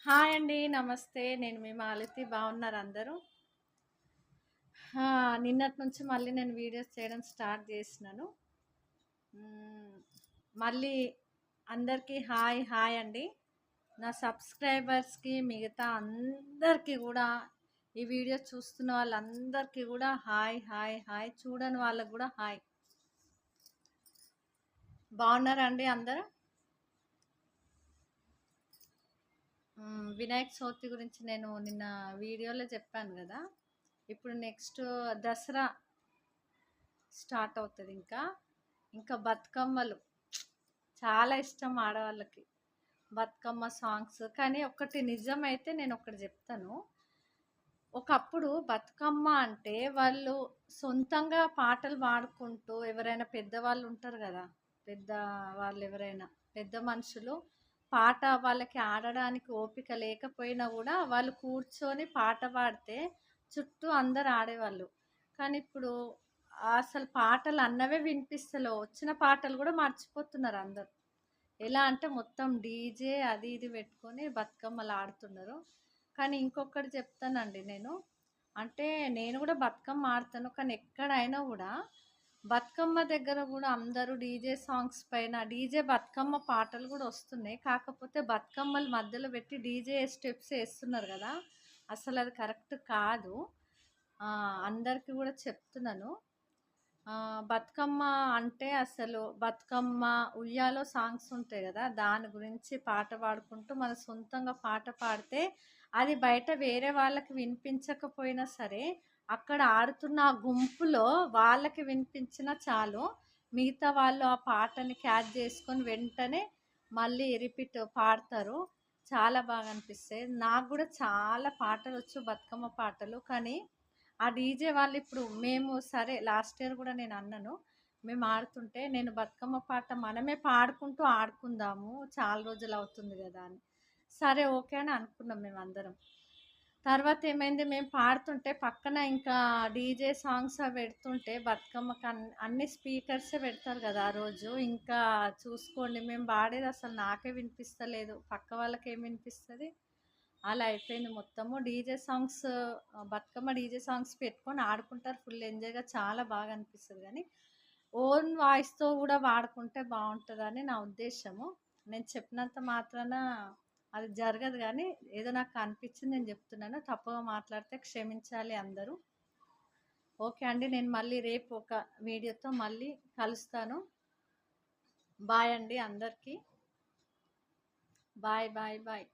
Hi అండి. నమస్తే. నేను మీ మాలతి. బాగున్నారా అందరూ? నిన్నటి నుంచి మళ్ళీ నేను వీడియోస్ చేయడం స్టార్ట్ చేసినాను. హ్మ్. మళ్ళీ అందరికీ హాయ్, హాయ్ అండి. నా సబ్స్క్రైబర్స్‌కి, మిగతా అందరికీ గూడా, ఈ వీడియో చూస్తున్న వాళ్ళందరికీ గూడా హాయ్, హాయ్, హాయ్. చూడని వాళ్ళకి గూడా హాయ్. బాగున్నారా అండి అందరూ? వినాయక చవితి గురించి నేను నిన్న వీడియోలో చెప్పాను గదా! ఇప్పుడు నెక్స్ట్ దసరా స్టార్ట్ అవుతది ఇంకా. ఇంకా బతుకమ్మలు చాలా ఇష్టం ఆడవాళ్ళకి. బతుకమ్మ సాంగ్స్. కానీ ఒకటి నిజమైతే నేనొకటి జెప్తాను. ఒకప్పుడు బతుకమ్మ అంటే వాళ్ళు సొంతంగా పాటలు పాడుకుంటూ ఎవరైనా పెద్దవాళ్ళు ఉంటారు గదా! పెద్ద వాళ్ళెవరైనా పెద్ద మనుషులు పాట వాళ్ళకి ఆడడానికి ఓపిక లేకపోయినా గూడా వాళ్ళు కూర్చొని పాట పాడితే చుట్టూ అందరూ ఆడేవాళ్ళు. కానీ ఇప్పుడు అసలు పాటలు అన్నవే వినిపిస్తలేవు. వచ్చిన పాటలు గూడా మర్చిపోతున్నారు అందరూ. ఎలా అంటే మొత్తం డీజే అది ఇది పెట్టుకొని బతుకమ్మలు ఆడుతున్నారు. కానీ ఇంకొకటి చెప్తానండి నేను. అంటే నేను కూడా బతుకమ్మ ఆడతాను. కానీ ఎక్కడైనా కూడా బతుకమ్మ దగ్గర కూడా అందరూ డీజే సాంగ్స్ పైన డీజే బతుకమ్మ పాటలు కూడా వస్తున్నాయి. కాకపోతే బతుకమ్మలు మధ్యలో పెట్టి డీజే స్టెప్స్ ఏస్తున్నారు కదా! అసలు అది కరెక్ట్ కాదు. అందరికీ కూడా చెప్తున్నాను. బతుకమ్మ అంటే అసలు బతుకమ్మ, ఉయ్యాలో సాంగ్స్ ఉంటాయి గదా! దాని గురించి పాట పాడుకుంటూ మన సొంతంగా పాట పాడితే అది బయట వేరే వాళ్ళకి వినిపించకపోయినా సరే, అక్కడ ఆడుతున్న ఆ గుంపులో వాళ్ళకి వినిపించినా చాలు. మిగతా వాళ్ళు ఆ పాటని క్యాచ్ చేసుకొని వెంటనే మళ్ళీ రిపీట్ పాడతారు. చాలా బాగా అనిపిస్తాయి. నాకు గూడా చాలా పాటలొచ్చు బతుకమ్మ పాటలు. కానీ ఆ డీజే వాళ్ళిప్పుడు మేము సరే లాస్ట్ ఇయర్ గూడా నేనన్నాను. మేము ఆడుతుంటే, నేను బతుకమ్మ పాట మనమే పాడుకుంటూ ఆడుకుందాము. చాలా రోజులవుతుంది గదా! అని. సరే ఓకే అని అనుకున్నాం మేమందరం. తర్వాత ఏమైంది మేము పాడుతుంటే పక్కన ఇంకా డీజే సాంగ్స్ అవి పెడుతుంటే బతుకమ్మకి అన్ని స్పీకర్సే పెడతారు గదా! ఆ రోజు. ఇంకా చూసుకోండి మేము పాడేది అసలు నాకే వినిపిస్తలేదు. పక్క వాళ్ళకేం వినిపిస్తది? అలా అయిపోయింది మొత్తము. DJ songs Bathukamma DJ songs పెట్టుకొని ఆడుకుంటారు ఫుల్ ఎంజాయ్‌గా చాలా బాగా అనిపిస్తది గానీ, ఓన్ వాయిస్‌తో గూడా వాడుకుంటే బావుంటదని నా ఉద్దేశ్యము. నేను చెప్పినంత మాత్రాన అది జరగదు గానీ, ఏదో నాకు అనిపిచ్చింది నేను జెప్తున్నాను. తప్పుగా మాట్లాడితే క్షమించాలి అందరూ. ఓకే అండి. నేను మళ్ళీ రేపు ఒక వీడియోతో మళ్ళీ కలుస్తాను. బాయ్ అండి అందరికీ. Bye, bye, bye.